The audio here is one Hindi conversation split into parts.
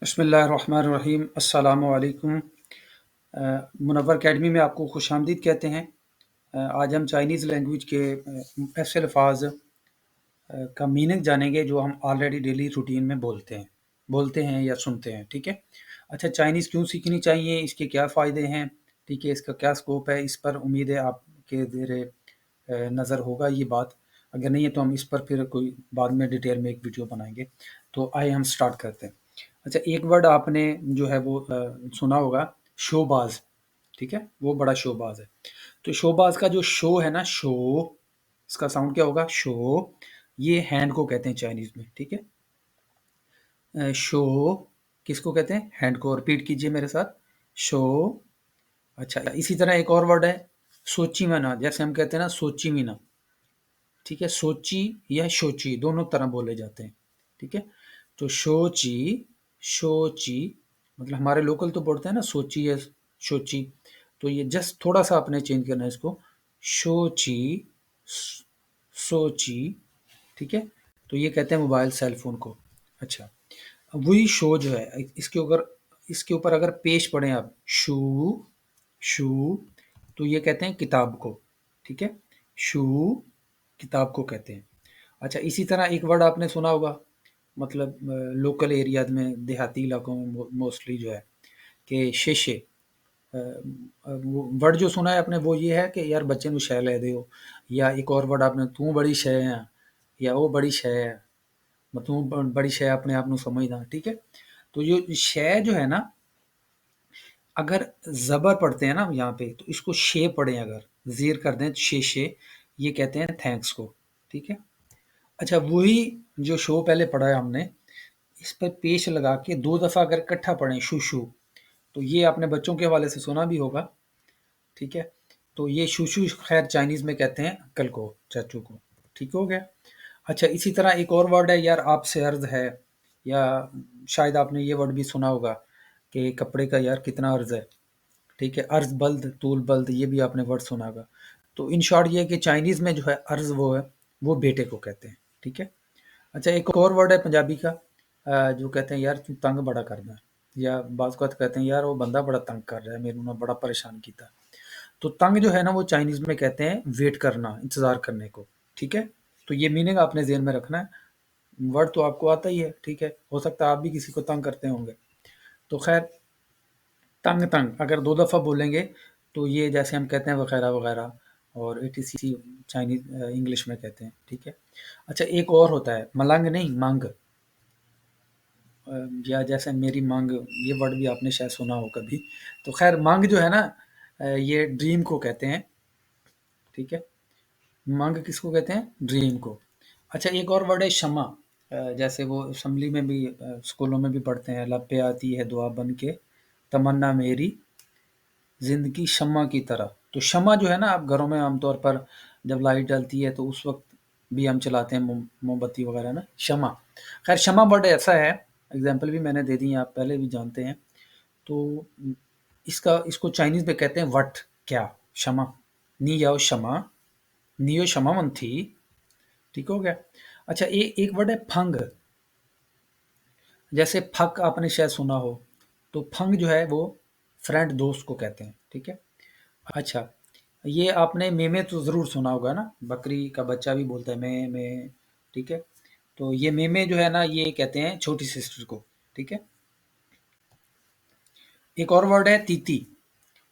बिस्मिल्लाहिर्रहमानिर्रहीम अस्सलामु अलैकुम। मुनव्वर अकेडमी में आपको खुशामदीद कहते हैं। आज हम चाइनीज़ लैंग्वेज के ऐसे अल्फाज का मीनिंग जानेंगे जो हम ऑलरेडी डेली रूटीन में बोलते हैं या सुनते हैं। ठीक है। अच्छा, चाइनीज़ क्यों सीखनी चाहिए, इसके क्या फ़ायदे हैं, ठीक है, इसका क्या स्कोप है, इस पर उम्मीद है आपके ज़ेरे नज़र होगा ये बात। अगर नहीं है तो हम इस पर फिर कोई बाद में डिटेल में एक वीडियो बनाएंगे। तो आइए हम स्टार्ट करते हैं। अच्छा, एक वर्ड आपने जो है वो सुना होगा, शोबाज। ठीक है, वो बड़ा शोबाज है। तो शोबाज का जो शो है ना, शो, इसका साउंड क्या होगा, शो। ये हैंड को कहते हैं चाइनीज में। ठीक है। शो किसको कहते हैं, हैंड को। रिपीट कीजिए मेरे साथ, शो। अच्छा, इसी तरह एक और वर्ड है, सोची मना। जैसे हम कहते हैं ना, सोची मीना। ठीक है, सोची या शोची दोनों तरह बोले जाते हैं। ठीक है। तो शोची, शोची मतलब हमारे लोकल तो बोलते हैं ना सोची या शोची। तो ये जस्ट थोड़ा सा आपने चेंज करना है इसको, शोची, सोची। ठीक है। तो ये कहते हैं मोबाइल सेल फोन को। अच्छा, अब वही शो जो है, इसके ऊपर अगर पेश पढ़ें आप, शू, शू, तो ये कहते हैं किताब को। ठीक है, शू किताब को कहते हैं। अच्छा, इसी तरह एक वर्ड आपने सुना होगा, मतलब लोकल एरियाज में, देहाती इलाकों में मोस्टली जो है, कि शेशे। वो वर्ड जो सुना है आपने वो ये है कि यार बच्चे ਨੂੰ शै ਲੈ ਦਿਓ। या एक और वर्ड आपने, तू बड़ी शै है, या वो बड़ी शै है, तू बड़ी शै अपने आप ਨੂੰ समझदा। ठीक है। तो ये शै जो है ना, अगर ज़बर पढ़ते हैं ना यहाँ पे, तो इसको शे पढ़ें, अगर ज़ेर कर दें तो शे शे, ये कहते हैं थैंक्स को। ठीक है। अच्छा, वही जो शो पहले पढ़ा है हमने, इस पर पेश लगा के 2 दफ़ा अगर इकट्ठा पढ़ें, शू शू, तो ये आपने बच्चों के हवाले से सुना भी होगा। ठीक है। तो ये शू शू खैर चाइनीज़ में कहते हैं अंकल को, चाचू को। ठीक हो गया। अच्छा, इसी तरह एक और वर्ड है यार, आपसे अर्ज़ है, या शायद आपने ये वर्ड भी सुना होगा कि कपड़े का यार कितना अर्ज़ है। ठीक है, अर्ज़ बल्द, तूल बल्द, ये भी आपने वर्ड सुना होगा। तो इन शॉर्ट ये है कि चाइनीज़ में जो है अर्ज़ वो है, वो बेटे को कहते हैं। ठीक है। अच्छा, एक और वर्ड है पंजाबी का, जो कहते हैं यार तू तंग बड़ा करदा, या बाज़ औक़ात कहते हैं यार वो बंदा बड़ा तंग कर रहा है, मेनू ना बड़ा परेशान कीता। तो तंग जो है ना, वो चाइनीज़ में कहते हैं वेट करना, इंतज़ार करने को। ठीक है। तो ये मीनिंग आपने ज़हन में रखना है। वर्ड तो आपको आता ही है। ठीक है, हो सकता है आप भी किसी को तंग करते होंगे। तो ख़ैर, तंग तंग अगर 2 दफ़ा बोलेंगे तो ये जैसे हम कहते हैं वग़ैरह वग़ैरह, और एटीसी चाइनीज़ इंग्लिश में कहते हैं। ठीक है। अच्छा, एक और होता है मलंग नहीं, मंग। या जैसे मेरी मांग, ये वर्ड भी आपने शायद सुना हो कभी। तो ख़ैर, मांग जो है ना, ये ड्रीम को कहते हैं। ठीक है। मांग किसको कहते हैं, ड्रीम को। अच्छा, एक और वर्ड है शमा। जैसे वो असेंबली में भी, स्कूलों में भी पढ़ते हैं, लब पे आती है दुआ बन के, तमन्ना मेरी ज़िंदगी शम्मा की तरह। तो शम्मा जो है ना, आप घरों में आमतौर पर जब लाइट डलती है तो उस वक़्त भी हम चलाते हैं मोमबत्ती वग़ैरह ना, शम्मा। ख़ैर, शम्मा वर्ड ऐसा है, एग्ज़ाम्पल भी मैंने दे दी है, आप पहले भी जानते हैं। तो इसको चाइनीज़ में कहते हैं वट, क्या? शमा, नी याओ शमा, नियो शमावंती। ठीक हो गया। अच्छा, एक वर्ड है फंग। जैसे फक आपने शायद सुना हो, तो फंग जो है वो फ्रेंड, दोस्त को कहते हैं। ठीक है। अच्छा, ये आपने मेमे तो ज़रूर सुना होगा ना, बकरी का बच्चा भी बोलता है मैं। ठीक है। तो ये मेमे जो है ना, ये कहते हैं छोटी सिस्टर को। ठीक है। एक और वर्ड है तीती।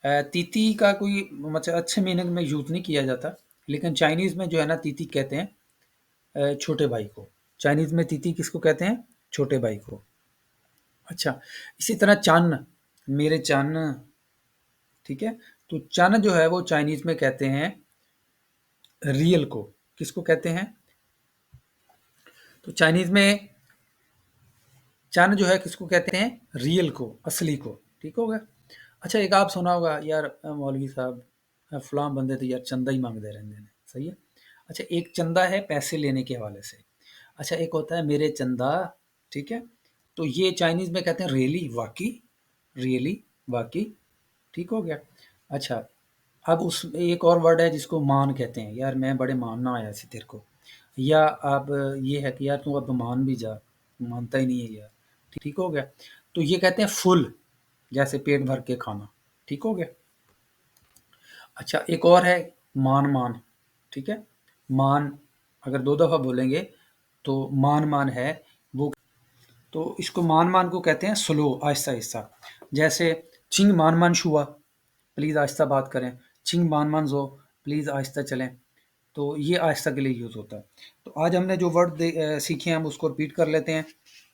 तीती का कोई मतलब अच्छे मीनिंग में यूज़ नहीं किया जाता, लेकिन चाइनीज़ में जो है ना, तीती कहते हैं छोटे भाई को। चाइनीज़ में तीती किसको कहते हैं, छोटे भाई को। अच्छा, इसी तरह चन, मेरे चन। ठीक है। तो चन जो है वो चाइनीज़ में कहते हैं रियल को। किसको कहते हैं, तो चाइनीज़ में चन जो है किसको कहते हैं, रियल को, असली को। ठीक हो गया। अच्छा, एक आप सुना होगा यार, मौलवी साहब फलां बंदे तो यार चंदा ही मांगते रहते हैं। सही है। अच्छा, एक चंदा है पैसे लेने के हवाले से। अच्छा, एक होता है मेरे चंदा। ठीक है। तो ये चाइनीज़ में कहते हैं रियली, वाकई, रियली, वाकई। ठीक हो गया। अच्छा, अब उस एक और वर्ड है जिसको मान कहते हैं, यार मैं बड़े मानना आया सी तेरे को। या अब ये है कि यार तू अब मान भी जा, तू मानता ही नहीं है यार। ठीक हो गया। तो ये कहते हैं फुल, जैसे पेट भर के खाना। ठीक हो गया? अच्छा, एक और है मान मान। ठीक है? मान अगर 2 दफ़ा बोलेंगे तो मान मान है वो, तो इसको मान मान को कहते हैं स्लो, आहिस्ता आहिस्ता। जैसे चिंग मान मान शुआ, प्लीज़ आहिस्ता बात करें। चिंग मान मान जो, प्लीज़ आहिस्ता चलें। तो ये आहिस्ता के लिए यूज़ होता है। तो आज हमने जो वर्ड सीखे हैं हम उसको रिपीट कर लेते हैं।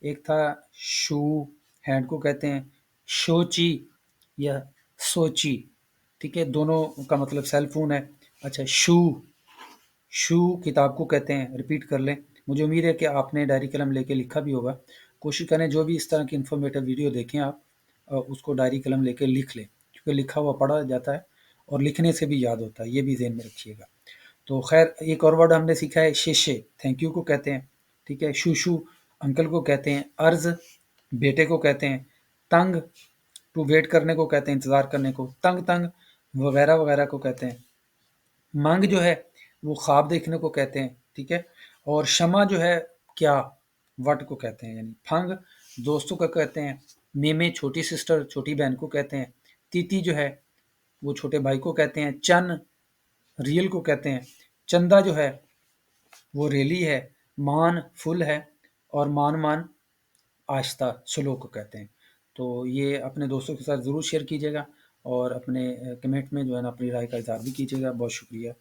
एक था शू, हैंड को कहते हैं शोची या सोची। ठीक है? दोनों का मतलब सेल फोन है। अच्छा, शू, शू किताब को कहते हैं, रिपीट कर लें। मुझे उम्मीद है कि आपने डायरी कलम लेके लिखा भी होगा। कोशिश करें जो भी इस तरह की इन्फॉर्मेटिव वीडियो देखें आप उसको डायरी कलम लेके लिख लें, क्योंकि लिखा हुआ पढ़ा जाता है और लिखने से भी याद होता है, ये भी ज़हन में रखिएगा। तो खैर, एक और वर्ड हमने सीखा है शेशे, थैंक यू को कहते हैं। ठीक है? शूशू अंकल को कहते हैं। अर्ज़ बेटे को कहते हैं। तंग टू वेट करने को कहते हैं, इंतज़ार करने को। तंग तंग वगैरह वगैरह को कहते हैं। मंग जो है वो ख्वाब देखने को कहते हैं। ठीक है? और शमा जो है क्या, वट को कहते हैं, यानी फंग दोस्तों का कहते हैं। मेमे छोटी सिस्टर, छोटी बहन को कहते हैं। तीती जो है वो छोटे भाई को कहते हैं। चन रियल को कहते हैं। चंदा जो है वो रेली है। मान फुल है। और मान मान आहिस्ता स्लो को कहते हैं। तो ये अपने दोस्तों के साथ ज़रूर शेयर कीजिएगा और अपने कमेंट में जो है ना अपनी राय का इज़हार भी कीजिएगा। बहुत शुक्रिया।